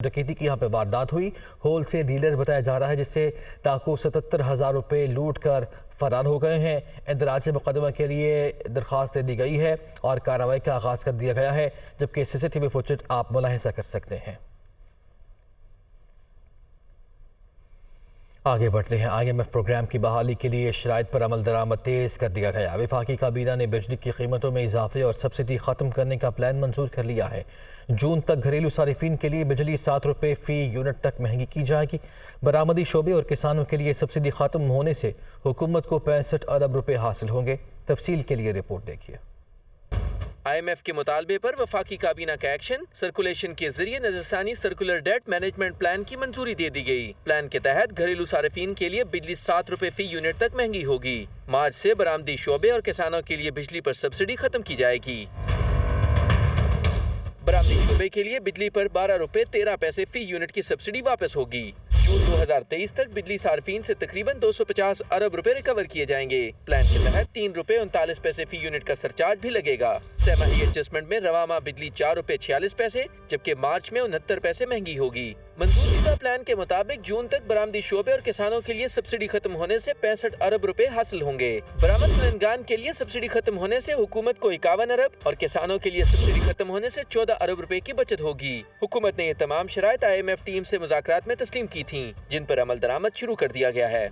डकैती की यहाँ पे वारदात हुई। होल सेल डीलर बताया जा रहा है जिससे डाकू 77,000 रुपये लूट कर फरार हो गए हैं। इंदराज मुकदमा के लिए दरख्वास्त दे दी गई है और कार्रवाई का आगाज़ कर दिया गया है, जबकि सीसीटीवी फुटेज आप मुलाहिजा कर सकते हैं। आगे बढ़ रहे हैं। IMF प्रोग्राम की बहाली के लिए शराइत पर अमल दरामद तेज़ कर दिया गया। वफाकी काबीना ने बिजली की कीमतों में इजाफे और सब्सिडी ख़त्म करने का प्लान मंजूर कर लिया है। जून तक घरेलू सारिफिन के लिए बिजली 7 रुपये फ़ी यूनिट तक महंगी की जाएगी। बरामदी शोबे और किसानों के लिए सब्सिडी ख़त्म होने से हुकूमत को 65 अरब रुपये हासिल होंगे। तफसील के लिए रिपोर्ट देखिए। IMF के मुतालबे पर वफाकी काबीना का एक्शन, सर्कुलेशन के जरिए नजरसानी सर्कुलर डेट मैनेजमेंट प्लान की मंजूरी दे दी गई। प्लान के तहत घरेलू सारिफिन के लिए बिजली 7 रुपये फ़ी यूनिट तक महंगी होगी। मार्च से बरामदी शोबे और किसानों के लिए बिजली पर सब्सिडी खत्म की जाएगी। बरामदी शोबे के लिए बिजली पर 12 रुपये 13 पैसे फ़ी यूनिट की सब्सिडी वापस होगी। जून 2023 तक बिजली सार्फिन से तकरीबन 250 अरब रुपए रिकवर किए जाएंगे। प्लान के तहत 3 रुपये 39 पैसे फी यूनिट का सरचार्ज भी लगेगा। सहमाही एडजस्टमेंट में रवा माह बिजली 4 रुपये 46 पैसे जबकि मार्च में 69 पैसे महंगी होगी। मंजूर शुदा प्लान के मुताबिक जून तक बरामदी शोबे और किसानों के लिए सब्सिडी खत्म होने से 65 अरब रुपए हासिल होंगे। बरामद कंदगान के लिए सब्सिडी खत्म होने से हुकूमत को 51 अरब और किसानों के लिए सब्सिडी खत्म होने से 14 अरब रुपए की बचत होगी। हुकूमत ने ये तमाम शराइत IMF टीम से मुज़ाकरात में तस्लीम की थी, जिन पर अमल दरामद शुरू कर दिया गया है।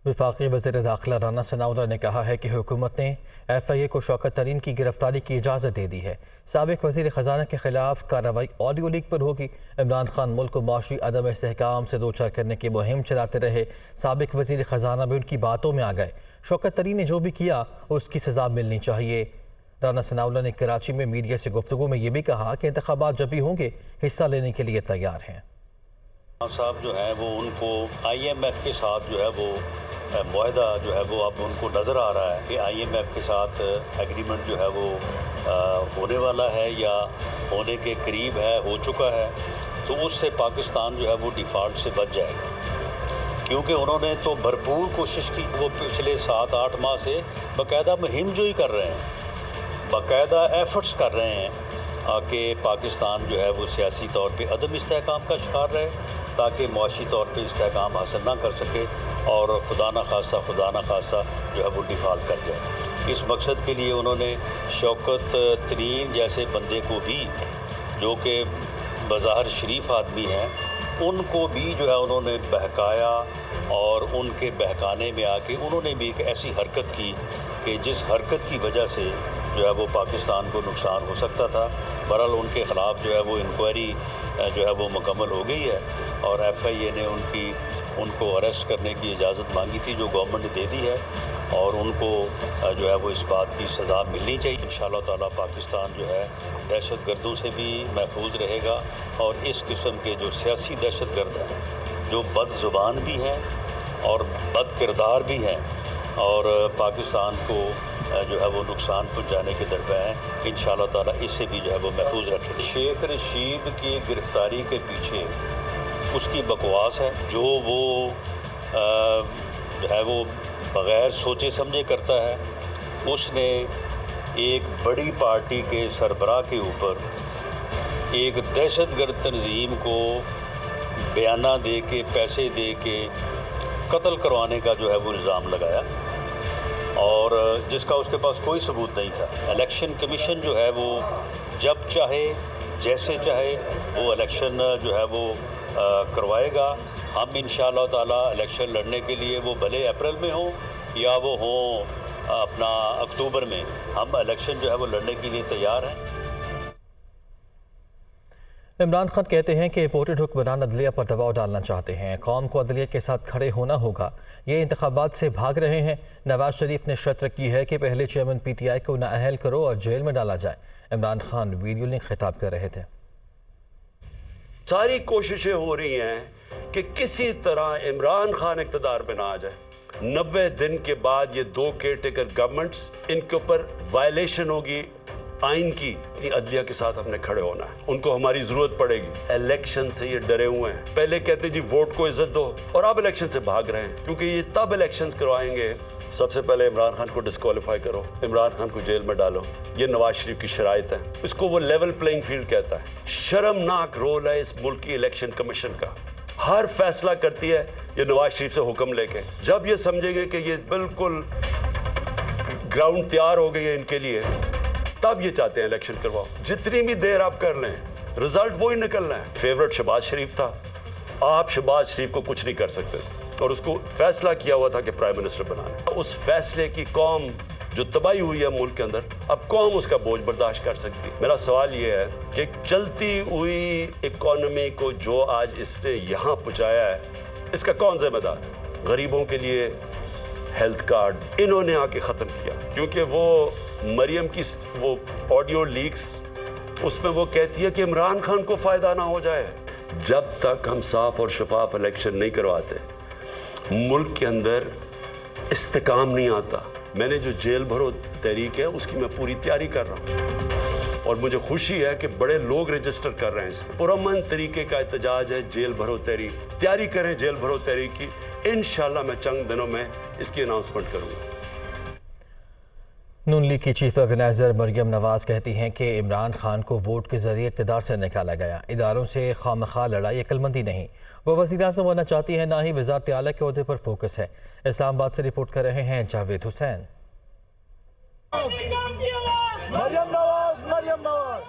वफाकी वज़ीर दाखिला राना सनाउल्लाह ने कहा है कि हुकूमत ने FIA को शौकत तरीन की गिरफ्तारी की इजाज़त दे दी है। साबिक वज़ीर ख़जाना के खिलाफ कार्रवाई ऑडियो लीक पर होगी। इमरान खान मुल्क को माशी अदम इस्तेहकाम से दो चार करने की मुहिम चलाते रहे। साबिक वज़ीर ख़जाना भी उनकी बातों में आ गए। शौकत तरीन ने जो भी किया उसकी सज़ा मिलनी चाहिए। राना सनाउल्लाह ने कराची में मीडिया से गुफ्तगू में ये भी कहा कि इंतखाबात जब भी होंगे हिस्सा लेने के लिए तैयार हैं। साहब जो है वो उनको IMF के साथ जो है वो मुआहदा जो है वो अब उनको नज़र आ रहा है कि IMF के साथ एग्रीमेंट जो है वो होने वाला है या होने के करीब है, हो चुका है। तो उससे पाकिस्तान जो है वो डिफ़ॉल्ट से बच जाएगा, क्योंकि उन्होंने तो भरपूर कोशिश की। वो पिछले 7-8 माह से बाकायदा मुहिम जो ही कर रहे हैं, बाकायदा एफर्ट्स कर रहे हैं कि पाकिस्तान जो है वो सियासी तौर पे अदम इस्तेहकाम का शिकार रहे, ताकि मुआशी तौर पे इस्तेहकाम हासिल ना कर सके और खुदा न खासा जो है वो डिफ़ॉल्ट कर जाए। इस मकसद के लिए उन्होंने शौकत तरीन जैसे बंदे को भी, जो कि बज़ाहिर शरीफ आदमी हैं, उनको भी जो है उन्होंने बहकाया और उनके बहकाने में आके उन्होंने भी एक ऐसी हरकत की कि जिस हरकत की वजह से जो है वो पाकिस्तान को नुकसान हो सकता था। बहरहाल उनके ख़िलाफ़ जो है वो इंक्वायरी जो है वो मुकम्मल हो गई है और FIA ने उनको अरेस्ट करने की इजाज़त मांगी थी, जो गवर्नमेंट ने दे दी है और उनको जो है वो इस बात की सज़ा मिलनी चाहिए। इंशाअल्लाह ताला पाकिस्तान जो है दहशत गर्दों से भी महफूज रहेगा और इस किस्म के जो सियासी दहशत गर्द हैं, जो बदज़ुबान भी हैं और बद किरदार भी हैं और पाकिस्तान को जो है वो नुकसान पहुंचाने के दरपे हैं, इंशाअल्लाह ताला इससे भी जो है वो महफूज रखें। शेख रशीद की गिरफ्तारी के पीछे उसकी बकवास है, जो वो जो है वो बग़ैर सोचे समझे करता है। उसने एक बड़ी पार्टी के सरबराह के ऊपर एक दहशतगर्द तंजीम को बयाना दे के, पैसे दे के कत्ल करवाने का जो है वो इल्ज़ाम लगाया और जिसका उसके पास कोई सबूत नहीं था। इलेक्शन कमीशन जो है वो जब चाहे जैसे चाहे वो इलेक्शन जो है वो करवाएगा। हम इंशाअल्लाह ताला इलेक्शन लड़ने के लिए, वो भले अप्रैल में हो या वो हो अपना अक्टूबर में, हम इलेक्शन जो है वो लड़ने के लिए तैयार हैं। इमरान खान कहते हैं कि इम्पोर्टेड हुक्मरान अदलिया पर दबाव डालना चाहते हैं। कौम को अदलिया के साथ खड़े होना होगा। ये इंतखाबात से भाग रहे हैं। नवाज शरीफ ने शर्त रखी है कि पहले चेयरमैन PTI को नाअहल करो और जेल में डाला जाए। इमरान खान वीडियो लिंक खिताब कर रहे थे। सारी कोशिशें हो रही हैं कि किसी तरह इमरान खान इक़्तिदार पे ना आ जाए। 90 दिन के बाद ये 2 केयरटेकर गवर्नमेंट्स, इनके ऊपर वायलेशन होगी आइन की। अदलिया के साथ हमने खड़े होना है, उनको हमारी जरूरत पड़ेगी। इलेक्शन से ये डरे हुए हैं। पहले कहते जी वोट को इज्जत दो और अब इलेक्शन से भाग रहे हैं, क्योंकि ये तब इलेक्शन करवाएंगे सबसे पहले इमरान खान को डिस्क्वालीफाई करो, इमरान खान को जेल में डालो, ये नवाज शरीफ की शराइत है। इसको वो लेवल प्लेइंग फील्ड कहता है। शर्मनाक रोल है इस मुल्क की इलेक्शन कमीशन का, हर फैसला करती है ये नवाज शरीफ से हुक्म लेके। जब ये समझेंगे कि ये बिल्कुल ग्राउंड तैयार हो गई है इनके लिए, तब ये चाहते हैं इलेक्शन करवाओ। जितनी भी देर आप कर लें, रिजल्ट वही निकलना है। फेवरेट शहबाज शरीफ था, आप शहबाज शरीफ को कुछ नहीं कर सकते और उसको फैसला किया हुआ था कि प्राइम मिनिस्टर बनाना। उस फैसले की कौम जो तबाही हुई है मुल्क के अंदर, अब कौम उसका बोझ बर्दाश्त कर सकती है। मेरा सवाल ये है कि चलती हुई इकोनॉमी को जो आज इसने यहाँ पहुँचाया है, इसका कौन जिम्मेदार है? गरीबों के लिए हेल्थ कार्ड इन्होंने आके ख़त्म किया, क्योंकि वो मरियम की वो ऑडियो लीक्स, उसमें वो कहती है कि इमरान खान को फ़ायदा ना हो जाए। जब तक हम साफ और शफाफ इलेक्शन नहीं करवाते, मुल्क के अंदर इस्तेकाम नहीं आता। मैंने जो जेल भरो तहरीक है, उसकी मैं पूरी तैयारी कर रहा हूँ और मुझे खुशी है कि बड़े लोग रजिस्टर कर रहे हैं। इसमें पुरअमन तरीके का एहतजाज है जेल भरो तहरीक। तैयारी करें जेल भरो तहरीक की, इंशाल्लाह मैं चंद दिनों में इसकी अनाउंसमेंट करूँगा। नून लीग की चीफ ऑर्गेनाइजर मरियम नवाज कहती हैं कि इमरान खान को वोट के जरिए इक़्तिदार से निकाला गया। इदारों से खामखा लड़ाई अक्लमंदी नहीं। वो वज़ीर आज़म बनना चाहती है, ना ही वज़ारत आला के ओहदे पर फोकस है। इस्लामाबाद से रिपोर्ट कर रहे हैं जावेद हुसैन।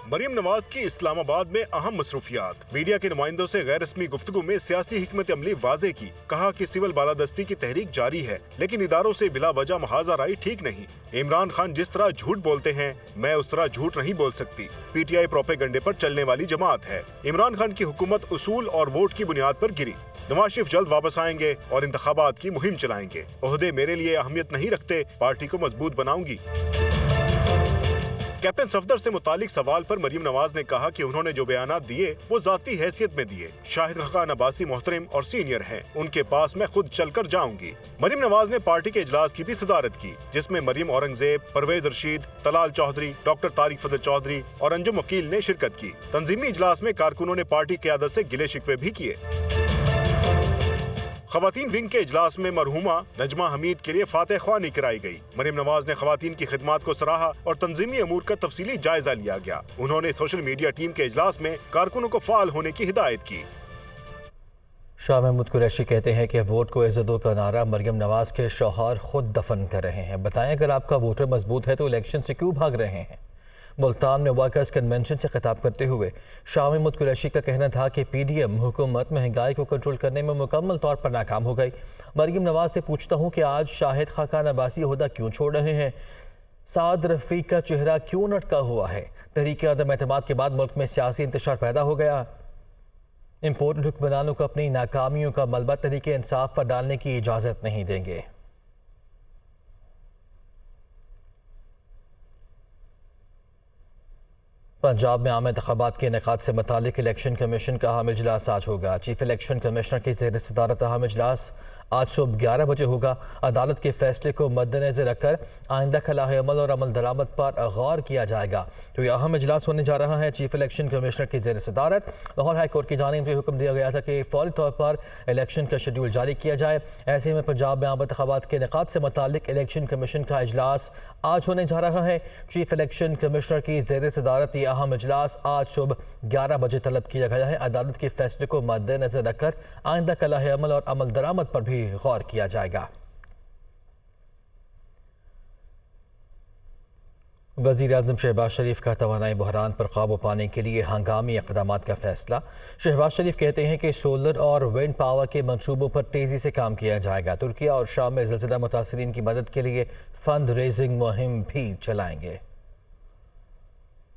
मरियम नवाज की इस्लामाबाद में अहम मसरूफियात। मीडिया के नुमाइंदों से गैर रस्मी गुफ्तगू में सियासी हिकमत अमली वाज़े की। कहा कि सिविल बालादस्ती की तहरीक जारी है, लेकिन इदारों से बिला वजह महाजाराई ठीक नहीं। इमरान खान जिस तरह झूठ बोलते हैं, मैं उस तरह झूठ नहीं बोल सकती। पीटीआई प्रोपेगंडे पर चलने वाली जमात है। इमरान खान की हुकूमत उसूल और वोट की बुनियाद पर गिरी। नवाज शरीफ जल्द वापस आएंगे और इंतखाबात की मुहिम चलाएंगे। ओहदे मेरे लिए अहमियत नहीं रखते, पार्टी को मजबूत बनाऊंगी। कैप्टन सफदर से मुतालिक सवाल पर मरियम नवाज ने कहा कि उन्होंने जो बयानात दिए वो जाती हैसियत में दिए। शाहिद खान अब्बासी मोहतरम और सीनियर हैं, उनके पास मैं खुद चलकर जाऊंगी। मरियम नवाज ने पार्टी के इजलास की भी सदारत की, जिसमें मरियम औरंगजेब, परवेज रशीद, तलाल चौधरी, डॉक्टर तारिक फजल चौधरी और अंजुम वकील ने शिरकत की। तंजीमी इजलास में कारकुनों ने पार्टी क़यादत से गिले शिकवे भी किए। ख़वातीन विंग के इजलास में मरहुमा नजमा हमीद के लिए फातह ख्वानी कराई गई। मरियम नवाज ने ख़वातीन की खिदमात को सराहा और तंजीमी अमूर का तफसीली जायजा लिया गया। उन्होंने सोशल मीडिया टीम के इजलास में कारकुनों को फाल होने की हिदायत की। शाह महमूद कुरैशी कहते हैं कि वोट को इज्जत दो का नारा मरियम नवाज के शौहर खुद दफन कर रहे हैं। बताएं, अगर आपका वोटर मजबूत है तो इलेक्शन से क्यों भाग रहे हैं? मुल्तान में वर्कर्स कन्वेंशन से खिताब करते हुए शाह महमूद कुरैशी का कहना था कि पीडीएम हुकूमत महंगाई को कंट्रोल करने में मुकम्मल तौर पर नाकाम हो गई। मरियम नवाज से पूछता हूँ कि आज शाहिद खान अब्बासी ओहदा क्यों छोड़ रहे हैं? साद रफीक का चेहरा क्यों लटका हुआ है? तहरीक अदम एतमाद के बाद मुल्क में सियासी इंतशार पैदा हो गया। इम्पोर्टेड हुक्मरानों को अपनी नाकामियों का मलबा तहरीक इंसाफ पर डालने की इजाज़त नहीं देंगे। पंजाब में आम इंतखाबात के इनेकाद से मुतालिक इलेक्शन कमीशन का अहम इजलास आज होगा। चीफ इलेक्शन कमिश्नर की ज़ेर सदारत अहम इजलास आज सुबह 11 बजे होगा। अदालत के फैसले को मद्देनजर रखकर आइंदा खलाह अमल और अमल दरामद पर गौर किया जाएगा। तो यह अहम इजलास होने जा रहा है। चीफ इलेक्शन कमिश्नर की ज़ेर सदारत लाहौर हाई कोर्ट की जानिब से हुक्म दिया गया था कि फौरी तौर पर इलेक्शन का शेड्यूल जारी किया जाए। ऐसे में पंजाब में आम इंतखाबात के इनेकाद से मुतालिक इलेक्शन कमीशन का इजलास आज होने जा रहा है। चीफ इलेक्शन कमिश्नर की ज़ेर सदारत यह अहम इजलास आज सुबह 11 बजे तलब किया गया है। अदालत के फैसले को मद्देनजर रखकर आइंदा खलाह अमल और अमल दरामद पर भी गौर किया जाएगा। वज़ीर आज़म शहबाज शरीफ का तवानाई बहरान पर काबू पाने के लिए हंगामी इक़दामात का फैसला। शहबाज शरीफ कहते हैं कि सोलर और विंड पावर के मंसूबों पर तेज़ी से काम किया जाएगा। तुर्किया और शाम में ज़िलज़िला मुतासरीन की मदद के लिए फंड रेजिंग मुहिम भी चलाएंगे।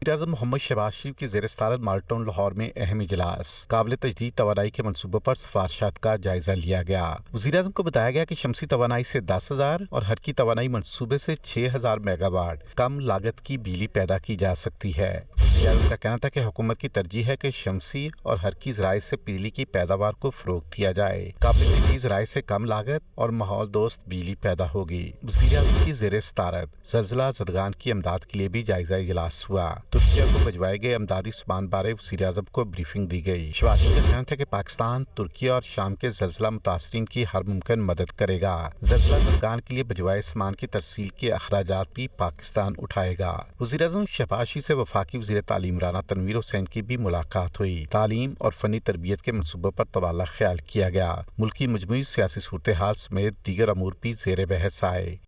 वज़ीर-ए-आज़म मोहम्मद शहबाज शरीफ की ज़ेर सदारत माल्टन लाहौर में अहम इजलास। काबिल तजदीद तवानाई के मनसूबों पर सिफारिशात का जायजा लिया गया। वज़ीर-ए-आज़म को बताया गया कि शमसी तवानाई से 10,000 और हरकी तवानाई मनसूबे से 6,000 मेगावाट कम लागत की बिजली पैदा की जा सकती है। वज़ीर-ए-आज़म का कहना था कि हुकूमत की तरजीह है कि शमसी और हरकी ज़राए से बिजली की पैदावार को फ़रोग़ दिया जाए। काबिल तजदीद ज़राए से कम लागत और माहौल दोस्त बिजली पैदा होगी। वज़ीर-ए-आज़म की ज़ेर सदारत ज़लज़ला ज़दगान की इमदाद के लिए भी जायजा इजलास हुआ। तुर्किया को भिजवाए गए अमदादी सामान बारे वज़ीर आज़म को ब्रीफिंग दी गई। शहबाजी का कहना था कि पाकिस्तान तुर्किया और शाम के ज़लज़ला मुतासरीन की हर मुमकिन मदद करेगा। ज़लज़ला ज़दगान के लिए भिजवाए सामान की तरसील के अखराजात भी पाकिस्तान उठाएगा। वज़ीर आज़म शहबाजी से वफाकी वज़ीर तालीम राना तनवीर हुसैन की भी मुलाकात हुई। तालीम और फनी तरबियत के मनसूबों पर तबादला ख्याल किया गया। मुल्क की मजमूई सियासी सूरत हाल समेत दीगर अमूर भी ज़ेर बहस आए।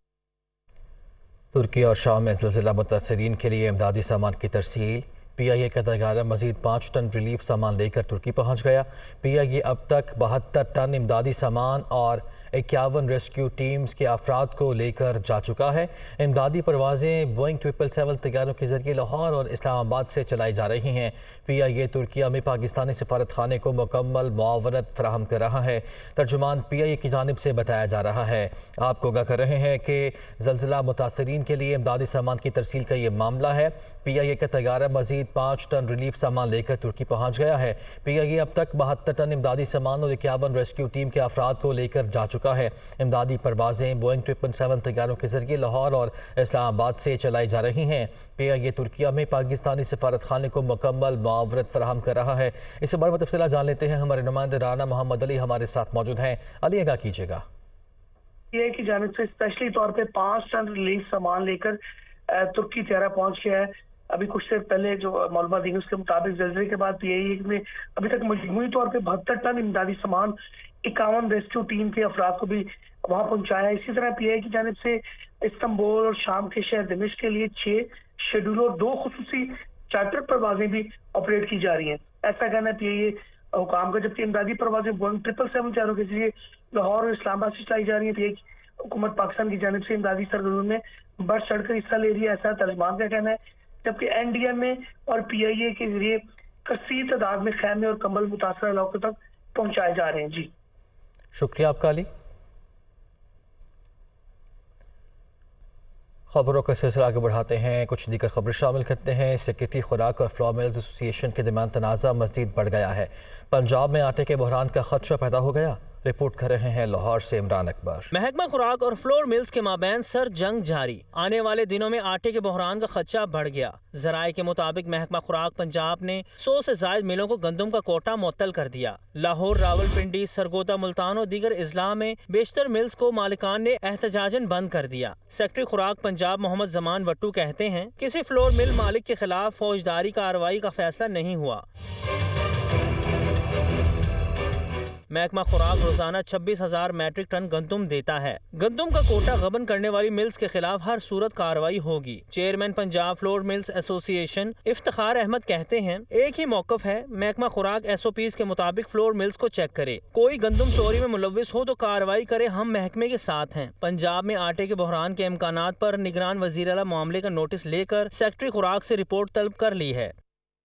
तुर्की और शाम में ज़लज़ला मुतासरीन के लिए इमदादी सामान की तरसील। PIA का तैयारा मजीद 5 टन रिलीफ सामान लेकर तुर्की पहुंच गया। PIA अब तक 72 टन इमदादी सामान और 51 रेस्क्यू टीम्स के अफराद को लेकर जा चुका है। इमदादी परवाज़ें बोइंग 777 तैयारों के जरिए लाहौर और इस्लामाबाद से चलाई जा रही हैं। PIA तुर्किया में पाकिस्तानी सफारत खाने को मुकम्मल मुआवनत फराहम कर रहा है। तर्जुमान PIA की जानिब से बताया जा रहा है। आपको आगाह कर रहे हैं कि ज़लज़ला मुतासरीन के लिए इमदादी सामान की तरसील का ये मामला है। PIA का तैयारा मजीद 5 टन रिलीफ सामान लेकर तुर्की पहुंच गया है। PIA अब तक 72 टन इमदादी सामान और 51 रेस्क्यू टीम के अफराद को लेकर जा चुका है। इमदादी परवाज़ें बोइंग 777 तैयारों के जरिए लाहौर और इस्लामाबाद से चलाई जा रही हैं। PIA तुर्किया में पाकिस्तानी सफारत खाने को मुकम्मल मुआवनत फराहम कर रहा है। इस बारे में तफसील जान लेते हैं। हमारे नुमाइंदे राना मोहम्मद अली हमारे साथ मौजूद हैं। अली आगाह कीजिएगा। PIA की जानिब से स्पेशली तौर पे 5 टन रिलीफ सामान लेकर तुर्की तेरा पहुंच गया है। अभी कुछ देर पहले जो मालूमात दी उसके मुताबिक ज़लज़ले के बाद PIA में अभी तक मजमूई तौर पे 72 टन इमदादी सामान 51 रेस्क्यू टीम के अफराद को भी वहां पहुंचाया। इसी तरह PIA की जानिब से इस्तांबुल और शाम के शहर दमिश्क के लिए 6 शेड्यूल और 2 खुसूसी चार्टर परवाजें भी ऑपरेट की जा रही हैं। ऐसा कहना है PIA हुकाम का। जबकि इमदादी परवाजें बोइंग 777 तैयारों के जरिए लाहौर और इस्लामाबाद से चलाई जा रही है। PIA हुकूमत पाकिस्तान की जानिब से इमदादी सरगर्मी में बढ़ चढ़कर हिस्सा ले रही है, ऐसा तर्जुमान का कहना है। जबकि NDMA और PIA के जरिए कसीर तादाद में खैमे और कंबल मुतासर इलाकों तक पहुंचाए जा रहे हैं। जी शुक्रिया आपका अली। खबरों का सिलसिला आगे बढ़ाते हैं। कुछ दीगर खबरें शामिल करते हैं। सेक्रेटरी खुराक और फ्लोर मिल्स एसोसिएशन के दरमियान तनाज़ा मज़ीद बढ़ गया है। पंजाब में आटे के बहरान का खदशा पैदा हो गया। रिपोर्ट कर रहे हैं लाहौर से इमरान अकबर। महकमा खुराक और फ्लोर मिल्स के माबैन सर जंग जारी। आने वाले दिनों में आटे के बहरान का खदशा बढ़ गया। जराये के मुताबिक महकमा खुराक पंजाब ने 100 से ज्यादा मिलों को गंदम का कोटा मुअत्तल कर दिया। लाहौर, रावलपिंडी, सरगोदा, मुल्तान और दीगर अजला में बेशतर मिल्स को मालिकान ने एहतजाजन बंद कर दिया। सेक्रेटरी खुराक पंजाब मोहम्मद जमान वट्टू कहते हैं किसी फ्लोर मिल मालिक के खिलाफ फौजदारी कार्रवाई का फैसला नहीं हुआ। महकमा खुराक रोजाना 26,000 मैट्रिक टन गंदम देता है। गंदम का कोटा गबन करने वाली मिल्स के खिलाफ हर सूरत कार्रवाई होगी। Chairman Punjab flour mills association Iftikhar Ahmed कहते हैं एक ही मौकफ है, महकमा खुराक SOPs के मुताबिक फ्लोर मिल्स को चेक करे। कोई गंदम चोरी में मुलविस हो तो कार्रवाई करे, हम महकमे के साथ हैं। पंजाब में आटे के बहरान के इम्कानात पर निगरान वजीर आला मामले का नोटिस लेकर सेक्रेटरी खुराक से रिपोर्ट तलब कर ली है।